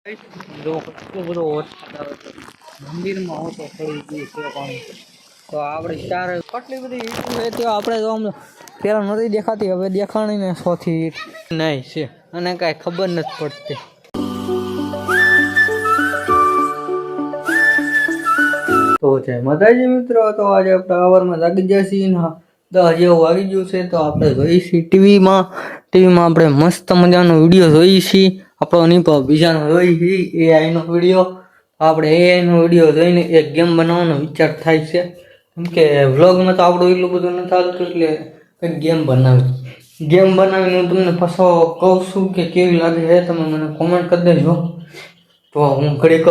જો કેટલો બધો વરસાદ આવે છે મંદિરમાં હું તો પડી ગયું છે પાણી તો આપણે ચાર કેટલી બધી ઈંટું છે તો આપણે તો આમ પેલા નથી દેખાતી હવે દેખાણી ને સોથી નહીં છે અને કાંઈ ખબર નથી પડતી તો જય માતાજી મિત્રો તો આજે આપણે સવારમાં જાગી ગયા છીએ ને 10 જેવું વાગી ગયું છે તો આપણે જોઈએ છીએ ટીવીમાં આપણે મસ્ત મજાનો વિડીયો જોઈએ છીએ આપણો નહીં પણ બીજાનો જોઈએ છીએ એઆઈનો વિડીયો આપણે એઆઈનો વિડીયો જોઈને એક ગેમ બનાવવાનો વિચાર થાય છે કેમ કે વ્લોગમાં તો આપણું એટલું બધું નથી આવતું એટલે કંઈક ગેમ બનાવીને હું તમને પાછો કહું છું કે કેવી લાગે છે તમે મને કોમેન્ટ કરી દેજો તો હું ઘડીક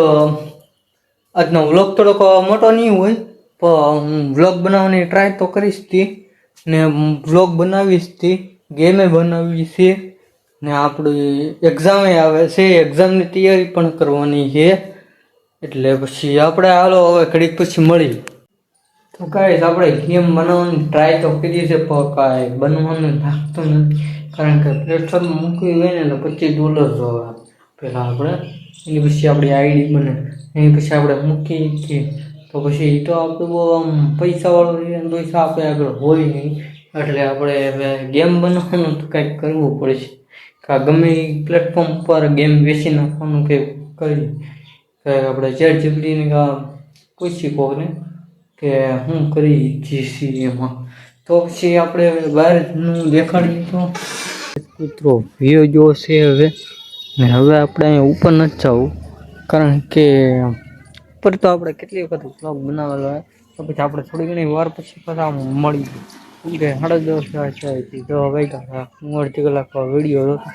આજનો વ્લોગ થોડોક મોટો નહીં હોય પણ હું વ્લોગ બનાવવાની ટ્રાય તો કરીશ તી ને વ્લોગ બનાવીશ તી ગેમે બનાવી છે ને આપણી એક્ઝામે આવે છે એક્ઝામની તૈયારી પણ કરવાની છે એટલે પછી આપણે હાલો હવે ઘડીક પછી મળી તો કાંઈ આપણે ગેમ બનાવવાની ટ્રાય તો કરીએ છીએ પણ કાંઈ બનવાનું લાગતું નથી કારણ કે પ્લેટફોર્મમાં મૂકવી હોય ને તો $25 જોવે પહેલાં આપણે એની પછી આપણી આઈડી બને એની પછી આપણે મૂકી છીએ તો પછી તો આપણે બહુ આમ પૈસાવાળું છે પૈસા આપણે આગળ હોય નહીં એટલે આપણે હવે ગેમ બનાવવાનું તો કંઈક કરવું પડે છે કે ગમે એ પ્લેટફોર્મ પર ગેમ વેચી નાખવાનું કે કરી આપણે ChatGPTને પૂછી કોને કે હું કરી છીએ એમાં તો પછી આપણે બહારનું દેખાડીએ તો કૂતરો વિયો જોશે હવે ને હવે આપણે અહીંયા ઉપર નથી જવું કારણ કે ઉપર તો આપણે કેટલી વખત વ્લોગ બનાવેલો હોય તો પછી આપણે થોડી ઘણી વાર પછી પાછા મળી કે 10:30 જો વાગ્યા હું અડધી કલાક વિડીયો જોતો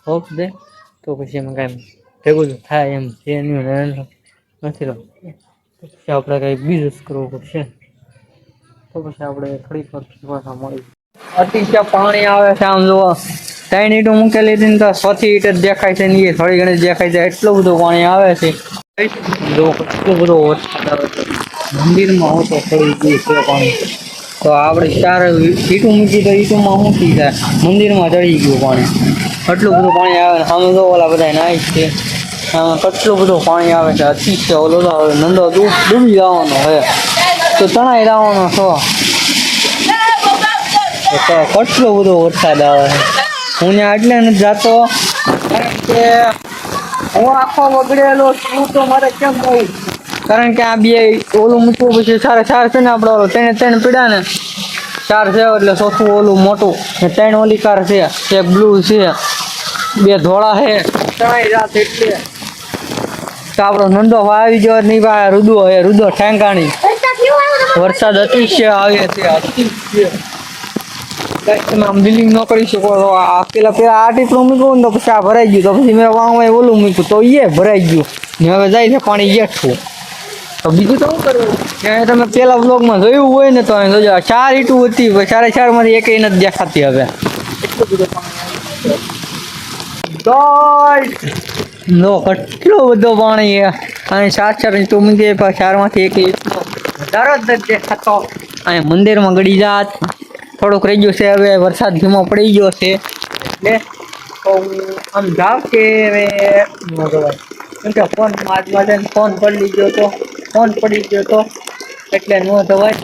હોપ દે તો પછી એમાં કાંઈ ભેગું તો થાય એમ છે નથી રહો પછી આપણે કંઈ બિઝનેસ કરવો પડશે તો પછી આપણે થોડીક વાર પાછા મળી અતિશય પાણી આવે છે આમ જોવા 3 ઈંટો મૂકેલી હતી ને તો 6 ઈંટ જ દેખાય છે ને એ થોડી ઘણી દેખાય છે એટલું બધું પાણી આવે છે જો કેટલો બધો વરસાદ આવે છે મંદિરમાં હું તો પડી ગયું છે પાણી તો આપણે 4 ઈંટું મૂકી તો ઈંટુમાં મૂકી જાય મંદિરમાં ચડી ગયું પાણી એટલું બધું પાણી આવે ને સામે તો ઓલા બધા નાય છે કેટલું બધું પાણી આવે છે અતિશય ઓલો નંદો ડૂબી જવાનો હે તો તણાઈ જવાનો છો કેટલો બધો વરસાદ આવે છે હું ત્યાં એટલે નથી જતો કારણ કે હું આખો બગડેલો છું તો મારે કેમ કહું કારણ કે આ બે ઓલું મૂકવું પછી 4 છે ને આપણે ઓલો 3 પીડા ને 4 છે એટલે ચોથું ઓલું મોટું ને 3 ઓલી કાર છે એક બ્લુ છે 2 ધોળા છે ત્રણેય રાત એટલે તો આપણો નંદો આવી ગયો નહીં ભાઈ રુદો ઠેંકાણી વરસાદ અતિશય આવે છે અતિશય તમે આમ બિલિંગ ન કરી શકો તો પેલા આ ટીપડું મૂક્યું ને તો પછી આ ભરાઈ ગયું તો પછી મેં વાંમાં ઓલું મૂક્યું તો એ ભરાઈ ગયું ને હવે જાય છે પાણી જેઠું તો બીજું તો શું કરવું ત્યાં તમે પેલા બ્લોગમાં જોયું હોય ને તો જોજો 4 ઈંટું હતી 4 માંથી એક નથી દેખાતી હવે એટલું બધું પાણી નો કેટલો બધો પાણી અને 4 ઈંટું મૂકી 4 માંથી એક વધારો જ નથી દેખાતો અહીંયા મંદિરમાં ગળી જાત થોડુંક રહી ગયું છે હવે વરસાદ ધીમો પડી ગયો છે એટલે તો આમ જાવ કે હવે ન જવાય કેમ કે ફોન પડી ગયો તો એટલે ન જવાય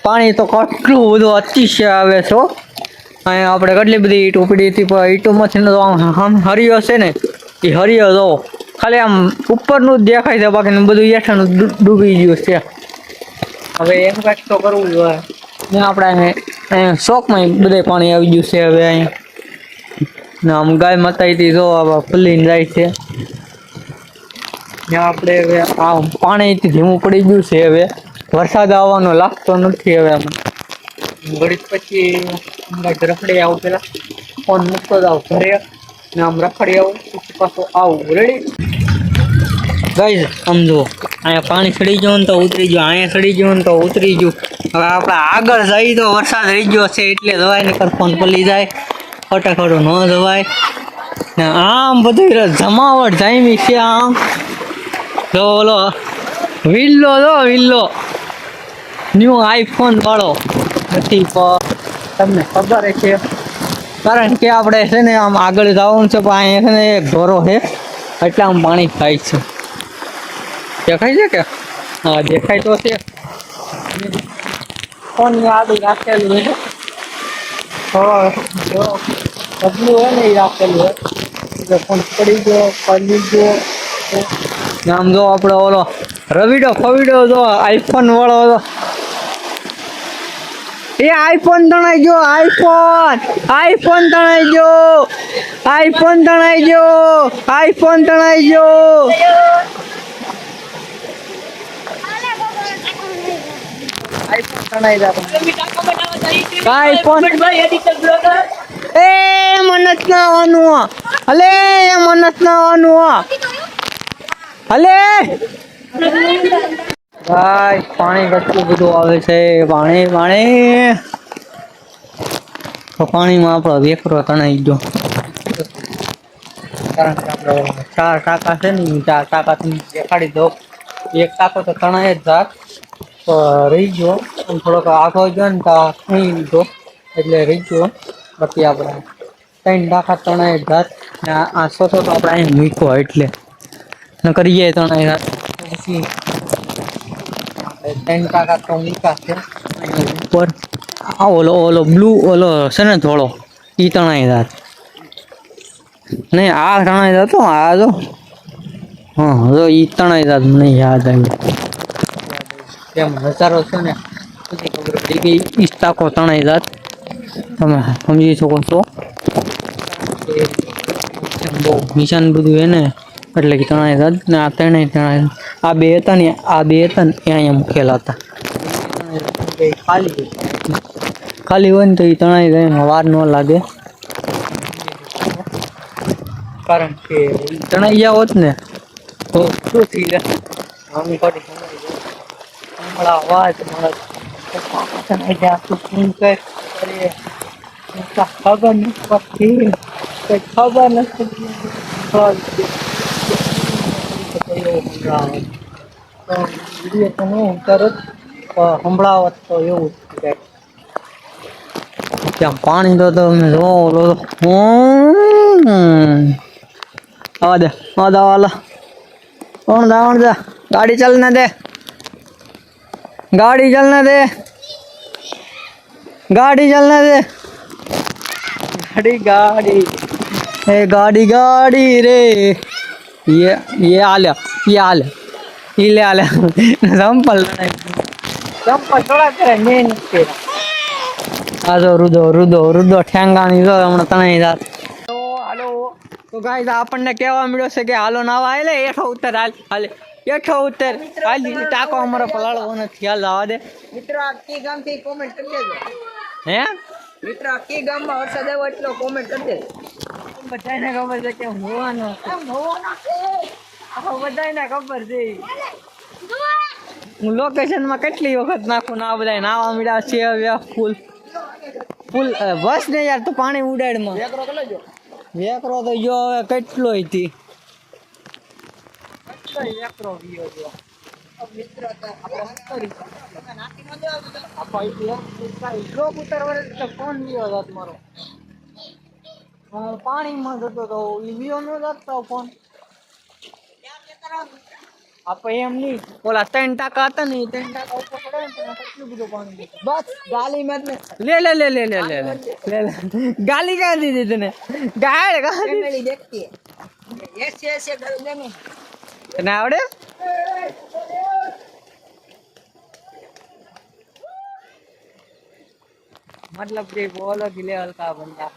પાણી તો કેટલું બધું અતિશય આવે છે અહીંયા આપણે કેટલી બધી ઈંટો પડી હતી પણ ઈંટોમાંથી આમ હરિયો છે ને એ હરિયો જો ખાલી આમ ઉપરનું જ દેખાય છે બાકી બધું હેઠળનું ડૂબી ગયું છે હવે એમ કાંઈક તો કરવું જોઈએ ને આપણે અહીંયા શોખમાં બધે પાણી આવી ગયું છે હવે અહીંયા ને આમ ગાય માતાથી જો આવા ફૂલીને જાય છે ને આપણે હવે આ પાણીથી ધીમું પડી ગયું છે હવે વરસાદ આવવાનો લાગતો નથી હવે આમ ઘડીક પછી રખડી આવું પેલા ફોન મૂકતો જાવ ઘરે ને આમ રખડી આવું પછી પાછું આવું રેડી ગાઈઝ સમજો અહીંયા પાણી ચડી ગયું ને તો ઉતરી ગયું અહીંયા ચડી ગયું ને તો ઉતરી ગયું હવે આપણે આગળ જઈએ તો વરસાદ રહી ગયો છે એટલે જવાય ને ફોન પલી જાય ફટાફટ ન જવાય ને આમ બધું જમાવટ જામી છે આમ જો ઓલો વિલ્લો ન્યૂ આઈફોન વાળો નથી પણ તમને ખબર છે કારણ કે આપણે છે ને આમ આગળ જવાનું છે પણ અહીંયા છે ને એક ઢોરો છે એટલે આમ પાણી થાય છે. દેખાય છે કે? હા દેખાય તો છે. ફોન યાદ રાખેલું હોય જો બદલું હોય ને એ રાખેલું હોય એટલે ફોન પડી ગયો પડી ગયો. આમ જો આપણે ઓલો રવિડો ફવીડો જો આઈફોન વાળો હતો. એ આઈફોન તણાઈ ગયો. આઈફોન તણાઈ ગયો. આઈફોન તણાઈ ગયો. આઈફોન તણાઈ ગયો. આઈફોન તણાઈ ગયો. આઈફોન એ મનત ના આવવાનું. અલે એ મનત ના આવવાનું. અલે ભાઈ પાણી કેટલું બધું આવે છે. પાણી તો પાણીમાં આપણો વેકરો તણાઈ ગયો. કારણ કે આપણે 4 ટાંકા છે ને 4 ટાંકા તમે દેખાડી દો. એક ટાંકો તો તણાઈ જ જાત તો રહી ગયો. થોડોક આખો ગયો ને તો અહીં લીધો એટલે રહી ગયો. બાકી આપણે 3 ટાંકા તણાઈ જ જાત ને આ સોસો તો આપણે અહીં મૂક્યો એટલે ન કરીએ તણાઈ જાત પછી 3 ટાંકા તો મૂક્યા છે ઉપર. આ ઓલો બ્લુ ઓલો છે ને થોડો ઈ તણાઈ જાત નહીં. આ તણાઈ જાતો આ જો હા જો ઈ તણાઈ જાત મને યાદ આવ્યું. એમ નજારો છે ને પછી ખબર પડી ગઈ. ઈ ટાંકો તણાઈ જાત તમે સમજી શકો છો. બહુ નિશાન બધું હે ને એટલે કે તણાઈ જાત ને આ ત્રણેય તણાઈ. આ બે હતા ને એ અહીંયા મૂકેલા હતા. ખાલી હોય ને તો એ તણાઈ જાય એમાં વાર ન લાગે. કારણ કે તણાઈ ગયા હોત ને તો શું થઈ જાય. હમણાં અવાજ ખબર નથી ખબર નથી. સંભળાવત તો એવું ત્યાં પાણી તો તમે જો આવા દે કોણ જા ગાડી ચાલને દે. गाड़ी चलने दे. गाड़ी चलने दे. गाड़ी ए गाड़ी रे. ये आल्या ले आल्या संपल थोड़ा करे मैं नहीं. आ जो रुदो ठेंगाणी जो हमने तणाई जात. तो हालो तो गाइस આપણને કહેવા મળ્યો છે કે હાલો નાવા આલે એઠો ઉતર હાલે એઠો ઉતર હાલી ટાકો અમારો પલાળવો નથી. હાલ આવા દે મિત્રો. આ કી ગામ થી કોમેન્ટ કરી દેજો. હે મિત્રો આ કી ગામ માં વરસાદ આવ્યો એટલો કોમેન્ટ કરી દેજો. બધાને ખબર છે કે હોવાનો છે. બધાને ખબર છે. હું લોકેશન માં કેટલી વખત નાખું ને આ બધા નાવા મળ્યા છે. હવે ફૂલ બસ ને યાર તું પાણી ઉડાડ માં વેકરો તો જો હવે કેટલો હતી. વેકરો ગયો જો મિત્ર તો આપણે ફોન લીધો જાત મારો પાણીમાં જતો તો વિયો નો જતો ફોન. આપણે એમ નહીં ઓલા 3 ટાંકા હતા ને 3 ટાંકા ઉપર પડે ને કેટલું બધું પાણી બસ ગાલી મત લે ગાલી ક્યાં દીધી તને? ગાલી દેખતી એસે ગાલી દે ને તને આવડે? मतलब કે બોલો કે લેવલ કા બંદા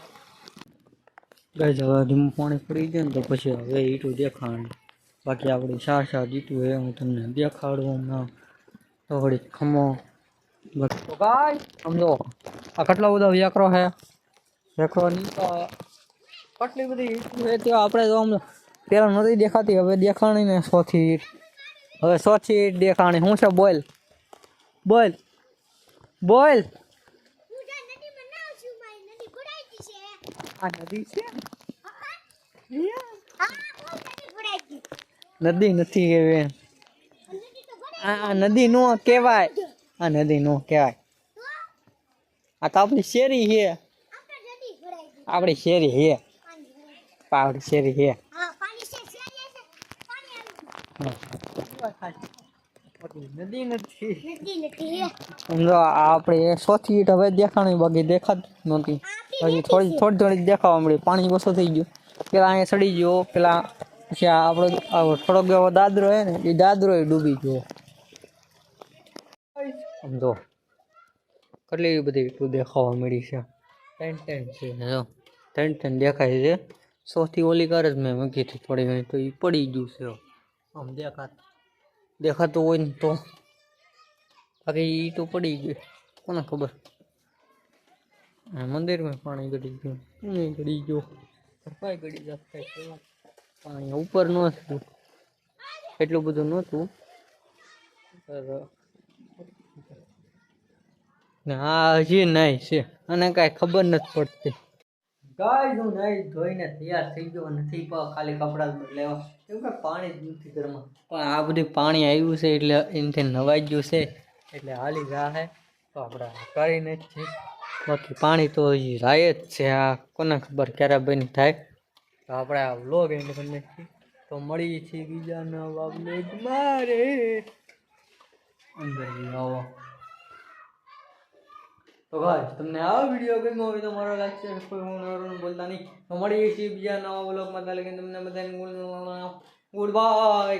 ગાઈસ. હવે ધીમું પાણી પડી જાય ને તો પછી હવે ઈટું દેખાણ. બાકી આપણે 4 ઈટું હે હું તમને દેખાડું ના તો વળી ખમો. તો ગાઈસ સમજો આ કેટલા બધા વેકરો હે. વેકરો ની તો કેટલી બધી ઈટું હે તે આપણે જો પેલા નથી દેખાતી હવે દેખાણી ને 100 થી ઈટ. હવે 100 થી ઈટ દેખાણી. શું છે બોલ આ નદી છે. નદી નથી કેવી આ નદી નો કહેવાય. આ નદી નો કહેવાય. આ તો આપણી શેરી છે. આપણી શેરી છે. પાવડી શેરી છે. નદી નથી સમજો આપણે 100 ફીટ હવે દેખાણી બાકી દેખાત નહોતી હજી થોડી દેખાવા મળી પાણી ઓછું થઈ ગયું પેલા અહીંયા સડી ગયો પેલા પછી આપણો થોડોક એવો દાદરો હે ને એ દાદરો ડૂબી ગયો સમજો કેટલી બધી ઈટું દેખાવા મળી છે ત્રણ દેખાય છે 100 થી ઓલી કર જ મેં મૂકી હતી થોડી ઘણી તો એ પડી ગયું છે આમ દેખાતું હોય ને તો બાકી એ તો પડી ગયું કોને ખબર મંદિરમાં પાણી ગળી ગયું ગળી ગયો કઈ ગળી જતા પાણી ઉપર નહોતું એટલું બધું નહોતું ને આ હજી નહીં છે અને કાંઈ ખબર નથી પડતી ગાઈસ હું નહીં ધોઈને તૈયાર થઈ ગયો નથી ખાલી કપડા બદલાવા કેમ કે પાણી જ નથી ઘરમાં પણ આ બધું પાણી આવ્યું છે એટલે એનાથી નવાઈ ગયું છે એટલે હાલી જાહે તો આપણે કરીને જ છે બાકી પાણી તો હજી રાય જ છે આ કોને ખબર ક્યારે બની થાય તો આપણે આ વ્લોગ એન્ડ કરી નાખીએ તો મળીએ છીએ બીજા નવા વ્લોગ મારે અંદર આવો તો ગાઈસ તમને આ વિડીયો ગમ્યો હોય તો મારો લાઈક શેર કોઈ હું બોલતા નહીં તો મળીએ છીએ બીજા નવા વ્લોગમાં ત્યાં લગીને તમને બધાને ગુડ બાય